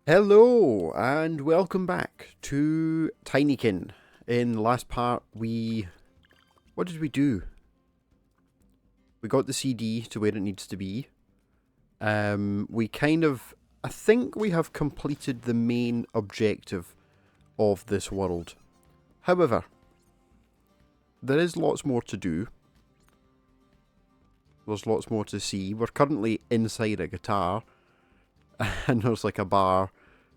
Hello and welcome back to Tinykin. In the last part what did we do? We got the CD to where it needs to be. I think we have completed the main objective of this world. However, there is lots more to do. There's lots more to see. We're currently inside a guitar and there's like a bar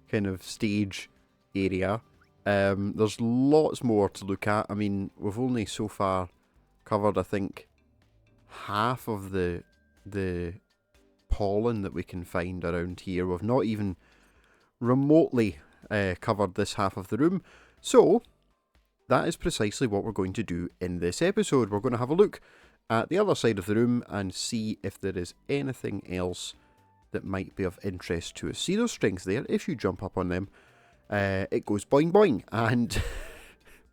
kind of stage area. There's lots more to look at. I mean, we've only so far covered, I think, half of the pollen that we can find around here. We've not even remotely covered this half of the room. So, that is precisely what we're going to do in this episode. We're going to have a look at the other side of the room and see if there is anything else that might be of interest to us. See those strings there? If you jump up on them, it goes boing boing and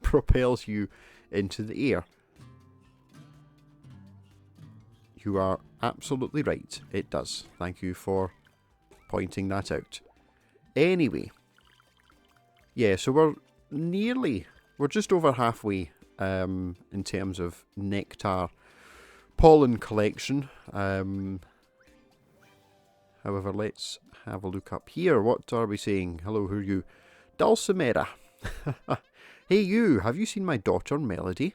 propels you into the air. You are absolutely right. It does. Thank you for pointing that out. Anyway. Yeah, so we're just over halfway in terms of nectar pollen collection. However, let's have a look up here. What are we saying? Hello, who are you? Dulcimera. Hey you, have you seen my daughter Melody?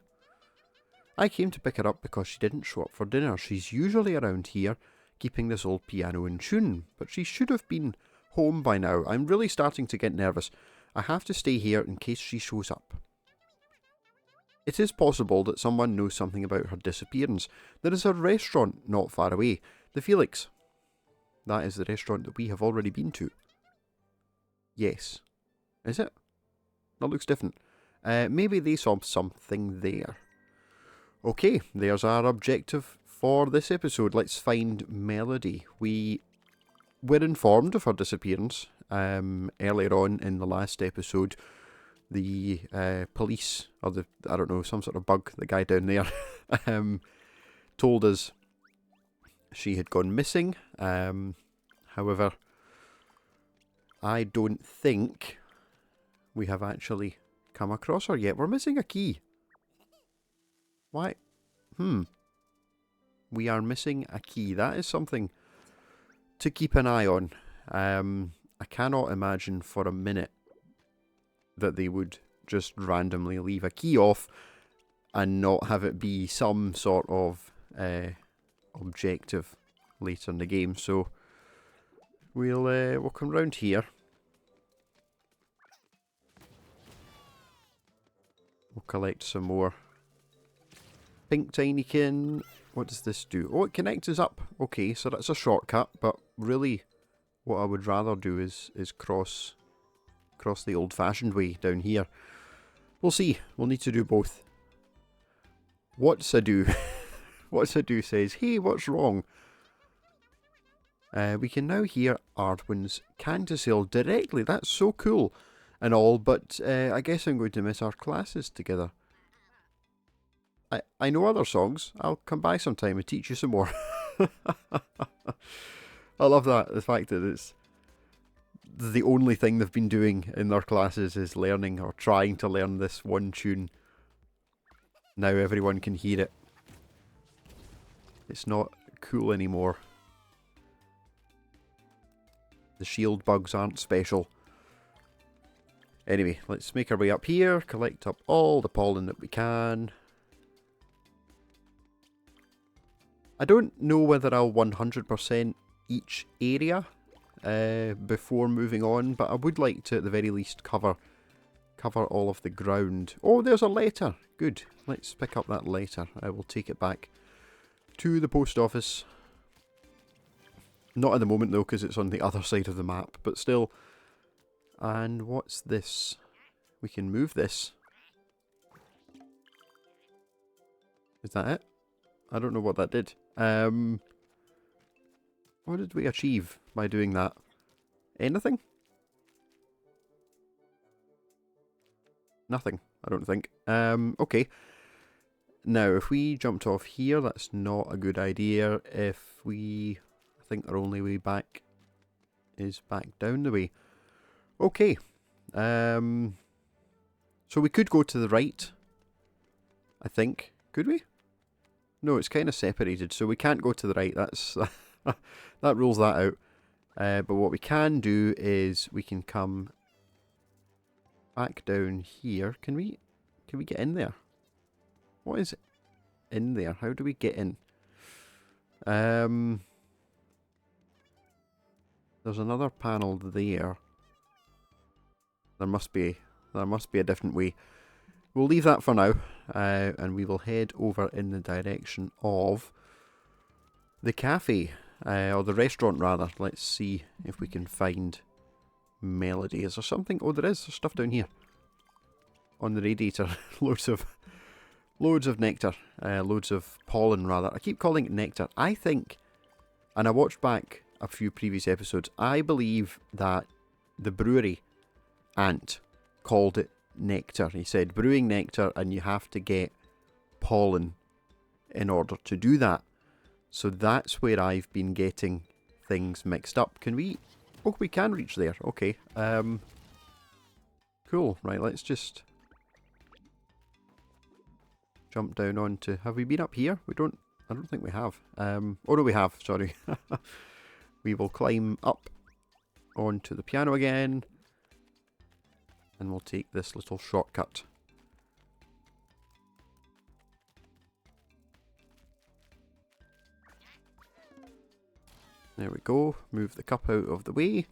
I came to pick her up because she didn't show up for dinner. She's usually around here, keeping this old piano in tune, but she should have been home by now. I'm really starting to get nervous. I have to stay here in case she shows up. It is possible that someone knows something about her disappearance. There is a restaurant not far away, the Felix. That is the restaurant that we have already been to. Yes. Is it? That looks different. Maybe they saw something there. Okay, there's our objective for this episode. Let's find Melody. We were informed of her disappearance earlier on in the last episode. The police, or some sort of bug, the guy down there, told us she had gone missing. However, I don't think we have actually come across her yet. We're missing a key. Why? We are missing a key. That is something to keep an eye on. I cannot imagine for a minute that they would just randomly leave a key off and not have it be some sort of objective later in the game. So we'll come round here. We'll collect some more pink tinykin. What does this do? Oh, it connects us up. Okay, so that's a shortcut, but really what I would rather do is cross the old-fashioned way down here. We'll see. We'll need to do both. What's a do? What's a do says, hey, what's wrong? We can now hear Ardwin's Cantasil directly. That's so cool and all, but I guess I'm going to miss our classes together. I know other songs. I'll come by sometime and teach you some more. I love that. The fact that it's the only thing they've been doing in their classes is learning or trying to learn this one tune. Now everyone can hear it. It's not cool anymore. The shield bugs aren't special. Anyway, let's make our way up here, collect up all the pollen that we can. I don't know whether I'll 100% each area before moving on, but I would like to at the very least cover all of the ground. Oh, there's a letter. Good. Let's pick up that letter. I will take it back to the post office. Not at the moment though, because it's on the other side of the map, but still. And what's this? We can move this. Is that it? I don't know what that did. What did we achieve by doing that? Anything? Nothing, I don't think. Okay. Now, if we jumped off here, that's not a good idea. I think our only way back is back down the way. Okay. So we could go to the right, I think. Could we? No, it's kind of separated, so we can't go to the right. That's that rules that out. But what we can do is we can come back down here. Can we get in there? What is in there? How do we get in? There's another panel there. There must be a different way. We'll leave that for now, and we will head over in the direction of the cafe, or the restaurant rather. Let's see if we can find Melody. Is there something? Oh, there is. There's stuff down here on the radiator. loads of nectar, loads of pollen rather. I keep calling it nectar. I think, and I watched back a few previous episodes, I believe that the brewery Ant called it nectar. He said brewing nectar and you have to get pollen in order to do that. So that's where I've been getting things mixed up. Can we... Oh, we can reach there. Okay. Cool. Right, let's just jump down onto... Have we been up here? I don't think we have. Oh no, we have. Sorry. We will climb up onto the piano again. And we'll take this little shortcut. There we go. Move the cup out of the way.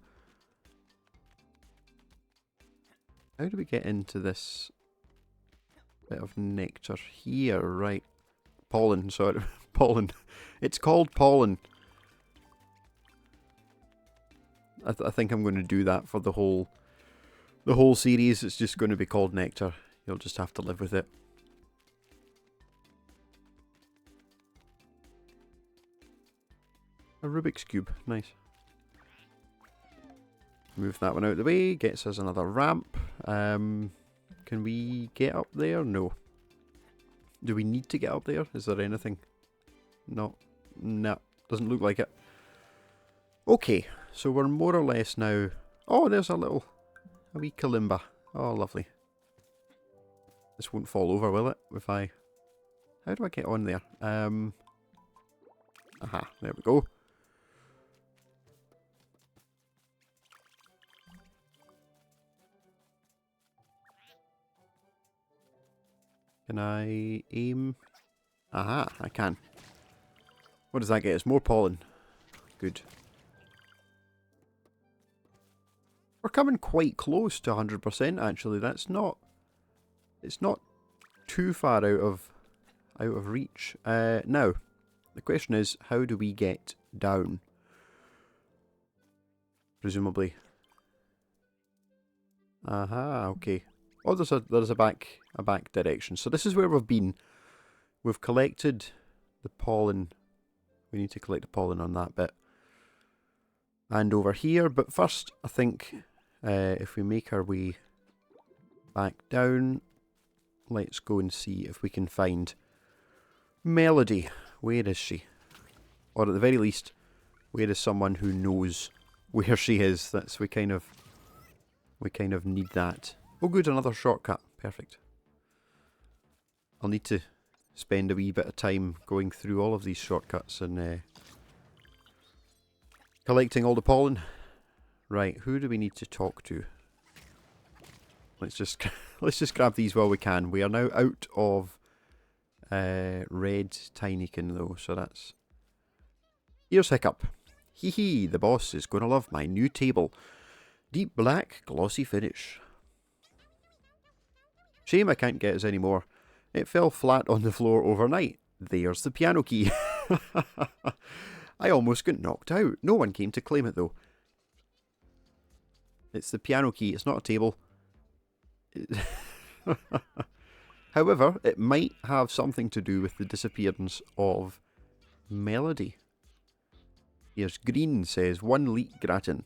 How do we get into this bit of nectar here? Right. Pollen, sorry. Pollen. It's called pollen. I think I'm going to do that for the whole series. It's just going to be called nectar. You'll just have to live with it. A Rubik's Cube. Nice. Move that one out of the way. Gets us another ramp. Can we get up there? No. Do we need to get up there? Is there anything? No. No. Doesn't look like it. Okay. So we're more or less now... Oh, there's a wee kalimba. Oh, lovely. This won't fall over, will it? If I... How do I get on there? Aha, there we go. Can I aim? Aha, I can. What does that get us? More pollen. Good. We're coming quite close to 100% actually. That's not... It's not too far out of reach. Now, the question is, how do we get down? Presumably. Aha, okay. Oh, there's a back direction. So this is where we've been. We've collected the pollen. We need to collect the pollen on that bit. And over here, but first I think if we make our way back down, let's go and see if we can find Melody. Where is she? Or at the very least, where is someone who knows where she is? That's we kind of need that. Oh good, another shortcut. Perfect. I'll need to spend a wee bit of time going through all of these shortcuts and collecting all the pollen. Right, who do we need to talk to? Let's just grab these while we can. We are now out of red Tinykin though, so that's... Here's Hiccup. Hee hee, the boss is gonna love my new table. Deep black, glossy finish. Shame I can't get us any more. It fell flat on the floor overnight. There's the piano key. I almost got knocked out. No one came to claim it though. It's the piano key, it's not a table. However, it might have something to do with the disappearance of Melody. Here's Green says, 1 leek gratin.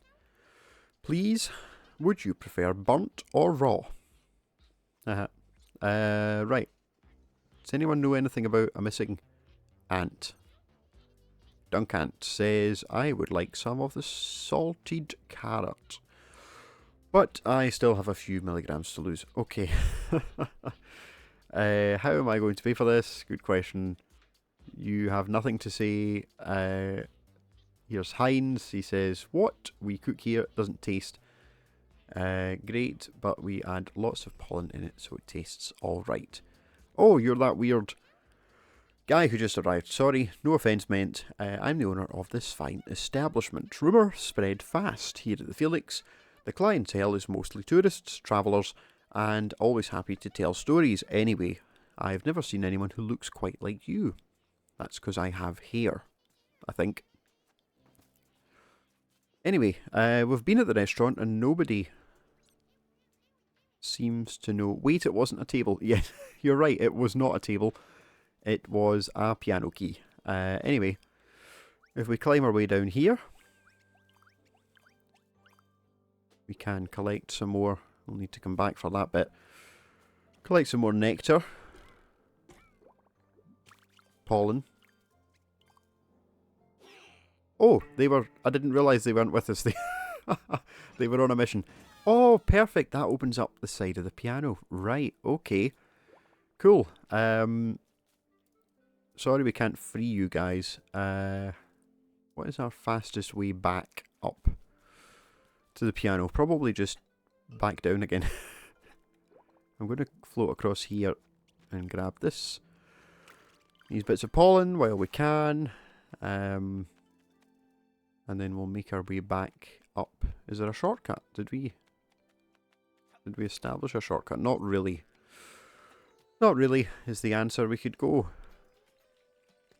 Please, would you prefer burnt or raw? Right. Does anyone know anything about a missing ant? Dunkant says, I would like some of the salted carrot. But I still have a few milligrams to lose. Okay. How am I going to pay for this? Good question. You have nothing to say. Here's Heinz. He says, what we cook here doesn't taste great, but we add lots of pollen in it, so it tastes alright. Oh, you're that weird guy who just arrived. Sorry, no offence meant. I'm the owner of this fine establishment. Rumour spread fast here at the Felix. The clientele is mostly tourists, travellers, and always happy to tell stories. Anyway, I've never seen anyone who looks quite like you. That's because I have hair, I think. Anyway, we've been at the restaurant and nobody seems to know. Wait, it wasn't a table. Yeah, you're right, it was not a table. It was a piano key. Anyway, if we climb our way down here, we can collect some more. We'll need to come back for that bit. Collect some more nectar. Pollen. Oh, I didn't realise they weren't with us. They were on a mission. Oh, perfect. That opens up the side of the piano. Right, okay. Cool. Sorry we can't free you guys. What is our fastest way back up to the piano? Probably just back down again. I'm going to float across here and grab these bits of pollen while we can. And then we'll make our way back up. Is there a shortcut? Did we establish a shortcut? Not really. Not really is the answer. We could go.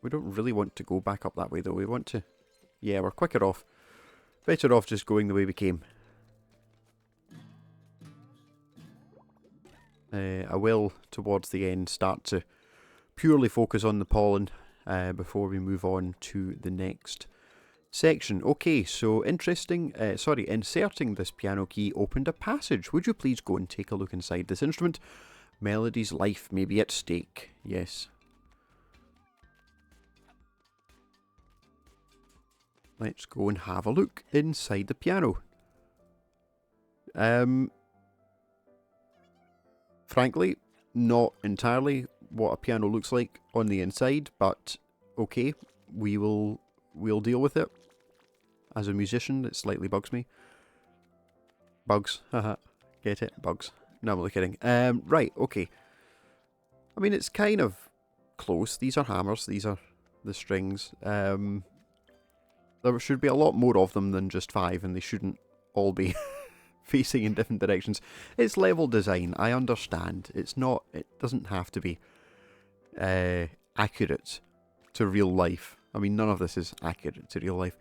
We don't really want to go back up that way though. We want to. Yeah, we're quicker off. Better off just going the way we came. I will, towards the end, start to purely focus on the pollen before we move on to the next section. Okay, so inserting this piano key opened a passage. Would you please go and take a look inside this instrument? Melody's life may be at stake. Yes. Let's go and have a look inside the piano. Frankly, not entirely what a piano looks like on the inside, but okay, we'll deal with it. As a musician, it slightly bugs me. Bugs, haha, get it? Bugs. No, I'm only kidding. Right, okay. I mean, it's kind of close. These are hammers, these are the strings. There should be a lot more of them than just 5, and they shouldn't all be facing in different directions. It's level design, I understand. It doesn't have to be accurate to real life. I mean, none of this is accurate to real life.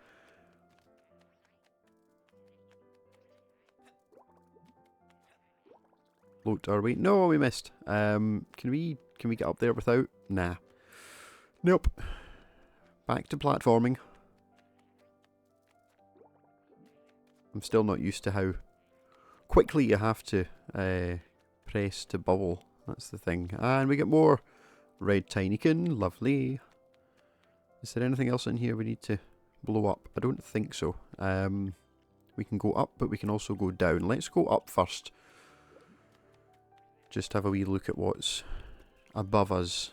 Float our way. No, we missed. Can we get up there without? Nah. Nope. Back to platforming. I'm still not used to how quickly you have to press to bubble. That's the thing. And we get more red Tinykin. Lovely. Is there anything else in here we need to blow up? I don't think so. We can go up, but we can also go down. Let's go up first. Just have a wee look at what's above us.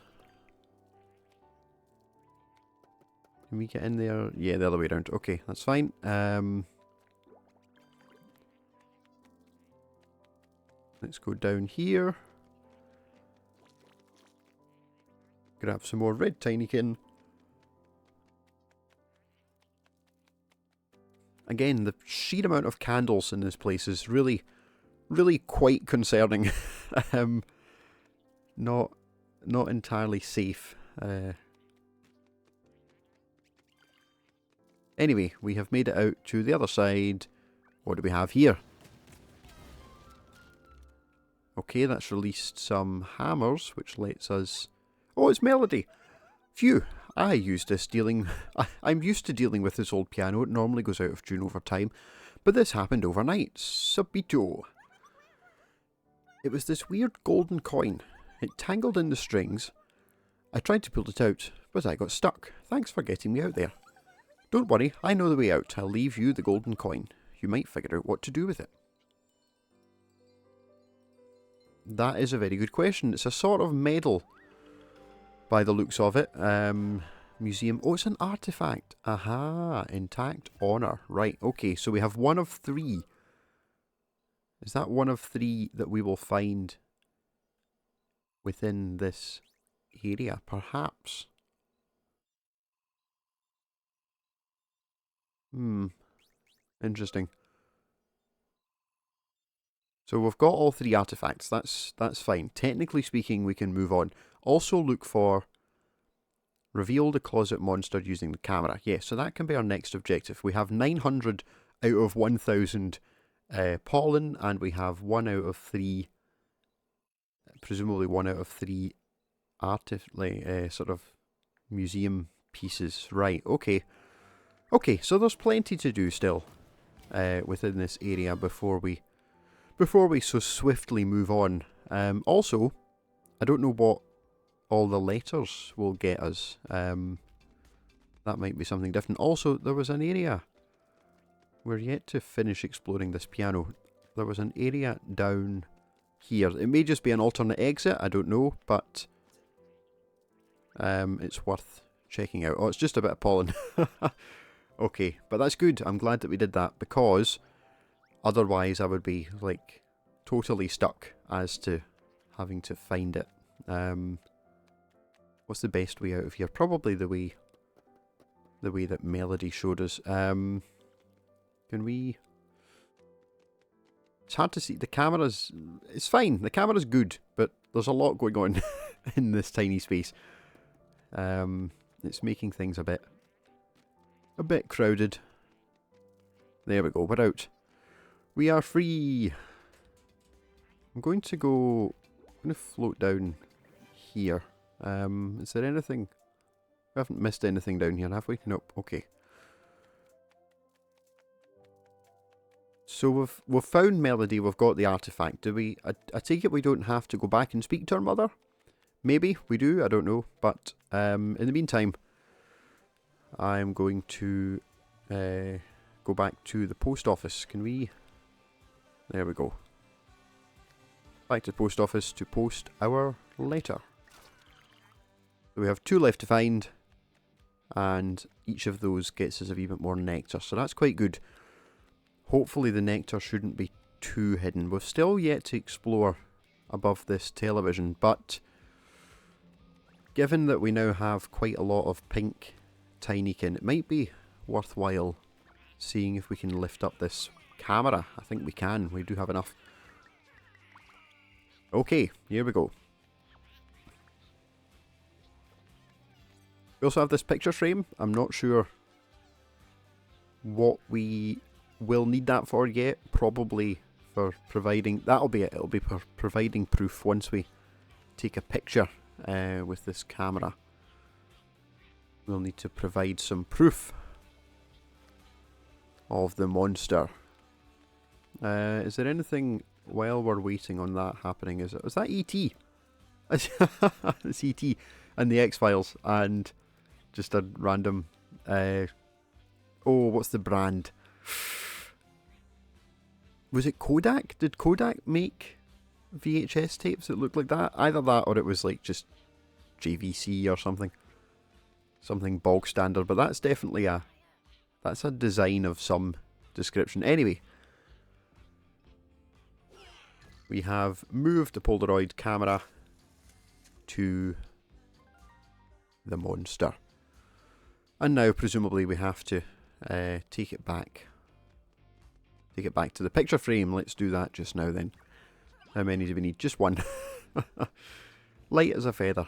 Can we get in there? Yeah, the other way around. Okay, that's fine. Let's go down here. Grab some more red Tinykin. Again, the sheer amount of candles in this place is really quite concerning. Not entirely safe. Anyway, we have made it out to the other side. What do we have here? Okay, that's released some hammers, which lets us... Oh, it's Melody! Phew! I'm used to dealing with this old piano. It normally goes out of tune over time, but this happened overnight. Subito. It was this weird golden coin. It tangled in the strings. I tried to pull it out, but I got stuck. Thanks for getting me out there. Don't worry, I know the way out. I'll leave you the golden coin. You might figure out what to do with it. That is a very good question. It's a sort of medal, by the looks of it. Museum. Oh, it's an artifact. Aha. Intact honor. Right, okay. So we have one of 3. Is that one of 3 that we will find within this area? Perhaps. Interesting. So we've got all 3 artifacts. That's fine. Technically speaking, we can move on. Also look for reveal the closet monster using the camera. Yeah, so that can be our next objective. We have 900 out of 1000 pollen, and we have 1 out of 3, presumably 1 out of 3 sort of museum pieces. Right, okay. Okay, so there's plenty to do still within this area before we so swiftly move on. Also, I don't know what all the letters will get us. That might be something different. Also, there was an area. We're yet to finish exploring this piano. There was an area down here. It may just be an alternate exit, I don't know, but it's worth checking out. Oh, it's just a bit of pollen. Okay, but that's good. I'm glad that we did that, because otherwise I would be, like, totally stuck as to having to find it. What's the best way out of here? Probably the way that Melody showed us. Can we... It's hard to see. The camera's... It's fine. The camera's good, but there's a lot going on in this tiny space. It's making things a bit crowded. There we go. We're out. We are free. I'm going to float down here. Is there anything? We haven't missed anything down here, have we? Nope. Okay. So we've found Melody. We've got the artifact. Do we? I take it we don't have to go back and speak to her mother. Maybe we do. I don't know. But in the meantime, I'm going to go back to the post office. Can we? There we go. Back to the post office to post our letter. So we have 2 left to find, and each of those gets us a wee bit more nectar, so that's quite good. Hopefully the nectar shouldn't be too hidden. We've still yet to explore above this television, but given that we now have quite a lot of pink Tinykin, it might be worthwhile seeing if we can lift up this camera. I think we can. We do have enough. Okay, here we go. We also have this picture frame. I'm not sure what we will need that for yet. Probably for providing... That'll be it. It'll be for providing proof once we take a picture with this camera. We'll need to provide some proof of the monster. Is there anything while we're waiting on that happening? Is that E.T.? It's E.T. and the X-Files, and just a random... oh, what's the brand? Was it Kodak? Did Kodak make VHS tapes that looked like that? Either that or it was like just JVC or something. Something bog standard, but that's definitely that's a design of some description. Anyway, we have moved the Polaroid camera to the monster. And now presumably we have to take it back. Take it back to the picture frame. Let's do that just now then. How many do we need? Just one. Light as a feather.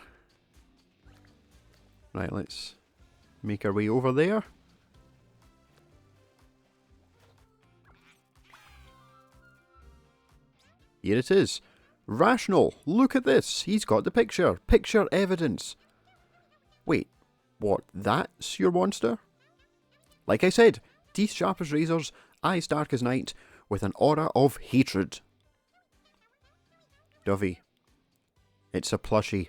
Right, let's make our way over there. Here it is. Rational. Look at this. He's got the picture. Picture evidence. Wait, what? That's your monster? Like I said, teeth sharp as razors, eyes dark as night, with an aura of hatred. Dovey, it's a plushie.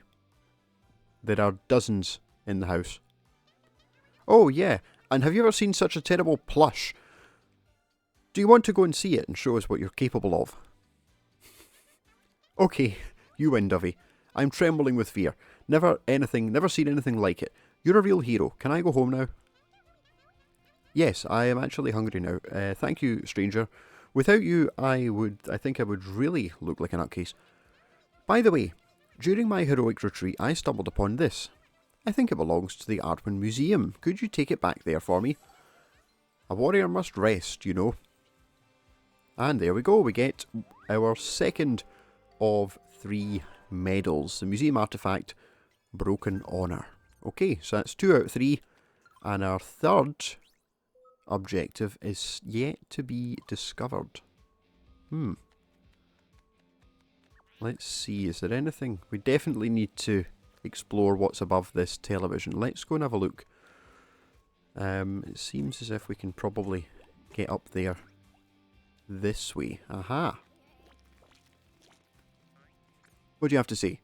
There are dozens in the house. Oh yeah, and have you ever seen such a terrible plush? Do you want to go and see it and show us what you're capable of? Okay, you win, Dovey. I'm trembling with fear. Never seen anything like it. You're a real hero. Can I go home now? Yes, I am actually hungry now. Thank you, stranger. Without you, I think I would really look like a nutcase. By the way, during my heroic retreat, I stumbled upon this. I think it belongs to the Ardwin Museum. Could you take it back there for me? A warrior must rest, you know. And there we go, we get our second of 3 medals. The museum artifact, Broken Honour. Okay, so that's 2 out of 3. And our third objective is yet to be discovered. Let's see, is there anything? We definitely need to explore what's above this television. Let's go and have a look. It seems as if we can probably get up there this way. Aha! What do you have to say?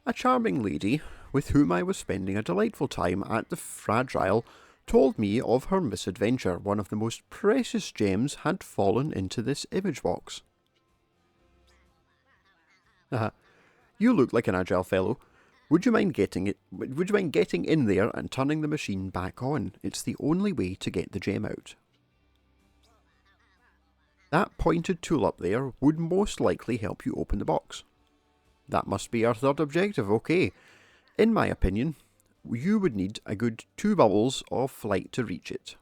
A charming lady, with whom I was spending a delightful time at the Fragile, told me of her misadventure. One of the most precious gems had fallen into this image box. You look like an agile fellow. Would you mind getting in there and turning the machine back on? It's the only way to get the gem out. That pointed tool up there would most likely help you open the box. That must be our third objective, okay. In my opinion, you would need a good 2 bubbles of flight to reach it.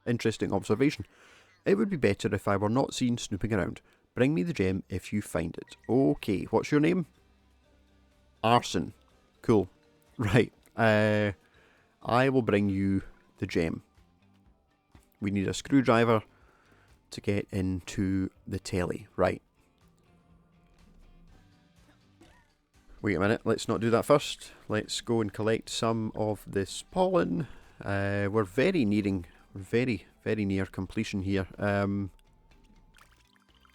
Interesting observation. It would be better if I were not seen snooping around. Bring me the gem if you find it. Okay, what's your name? Arson. Cool. Right. I will bring you the gem. We need a screwdriver to get into the telly. Right. Wait a minute, let's not do that first. Let's go and collect some of this pollen. We're very near completion here.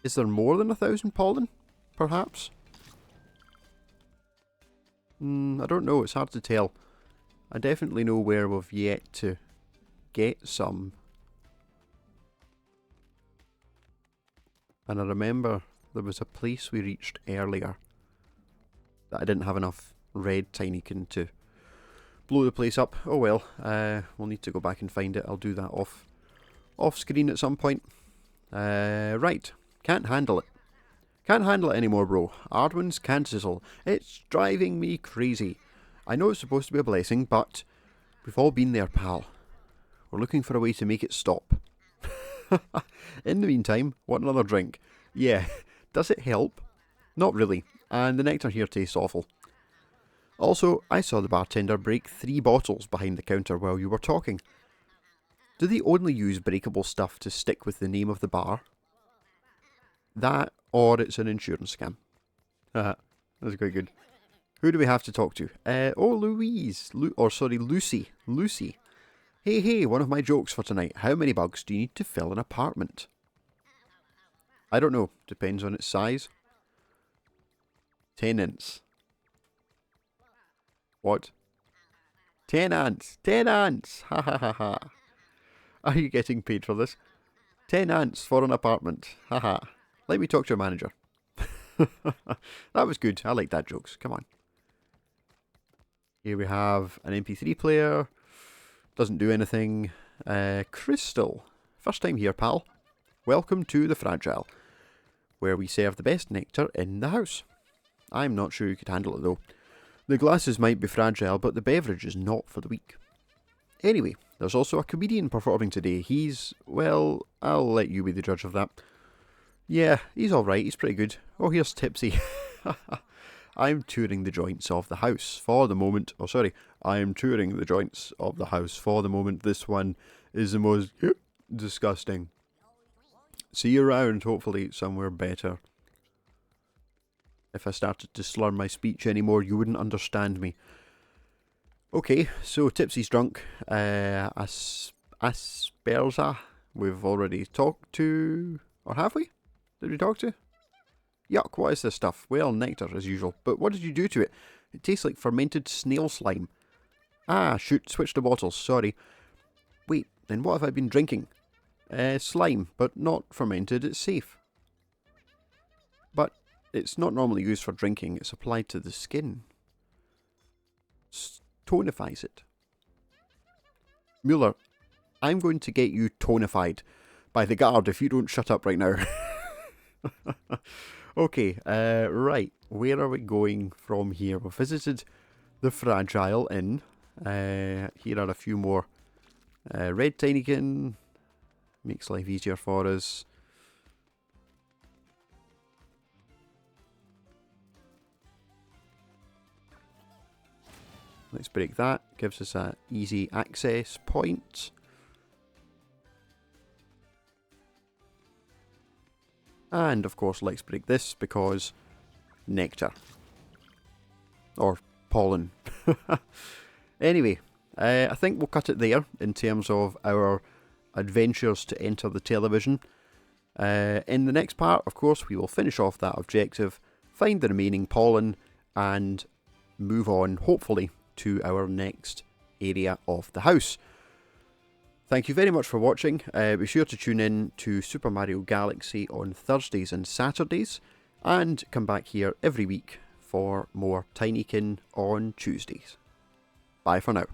Is there more than 1,000 pollen? Perhaps? I don't know, it's hard to tell. I definitely know where we've yet to get some. And I remember there was a place we reached earlier that I didn't have enough red Tinykin to blow the place up. Oh well, we'll need to go back and find it. I'll do that off screen at some point. Right, can't handle it. Can't handle it anymore, bro. Ardwin's can't sizzle. It's driving me crazy. I know it's supposed to be a blessing, but we've all been there, pal. We're looking for a way to make it stop. In the meantime, want another drink? Yeah, does it help? Not really, and the nectar here tastes awful. Also, I saw the bartender break 3 bottles behind the counter while you were talking. Do they only use breakable stuff to stick with the name of the bar? That, or it's an insurance scam. Haha, that's quite good. Who do we have to talk to? Louise. Lucy. Lucy. Hey, one of my jokes for tonight. How many bugs do you need to fill an apartment? I don't know. Depends on its size. Tenants. What? 10 ants. 10 ants. Ha ha ha ha. Are you getting paid for this? 10 ants for an apartment. Ha ha. Let me talk to your manager. That was good. I like that jokes. Come on. Here we have an MP3 player. Doesn't do anything. Crystal. First time here, pal. Welcome to the Fragile, where we serve the best nectar in the house. I'm not sure you could handle it though. The glasses might be fragile, but the beverage is not for the weak. Anyway, there's also a comedian performing today. Well, I'll let you be the judge of that. Yeah, he's alright, he's pretty good. Oh, here's Tipsy. I'm touring the joints of the house for the moment. I'm touring the joints of the house for the moment. This one is the most disgusting. See you around, hopefully somewhere better. If I started to slur my speech anymore, you wouldn't understand me. Okay, so Tipsy's drunk. Asperza, we've already talked to... Or have we? Did we talk to? Yuck, what is this stuff? Well, nectar as usual. But what did you do to it? It tastes like fermented snail slime. Ah, shoot, switch the bottles, sorry. Wait, then what have I been drinking? slime, but not fermented, it's safe. But it's not normally used for drinking, it's applied to the skin. Tonifies it. Mueller, I'm going to get you tonified by the guard if you don't shut up right now. Okay, right. Where are we going from here? We've visited the Fragile Inn. Here are a few more. Red Tinykin. Makes life easier for us. Let's break that. Gives us an easy access point. And of course, let's break this because nectar. Or pollen. Anyway, I think we'll cut it there in terms of our adventures to enter the television. In the next part, of course, we will finish off that objective, find the remaining pollen, and move on, hopefully, to our next area of the house. Thank you very much for watching. Be sure to tune in to Super Mario Galaxy on Thursdays and Saturdays, and come back here every week for more Tinykin on Tuesdays. Bye for now.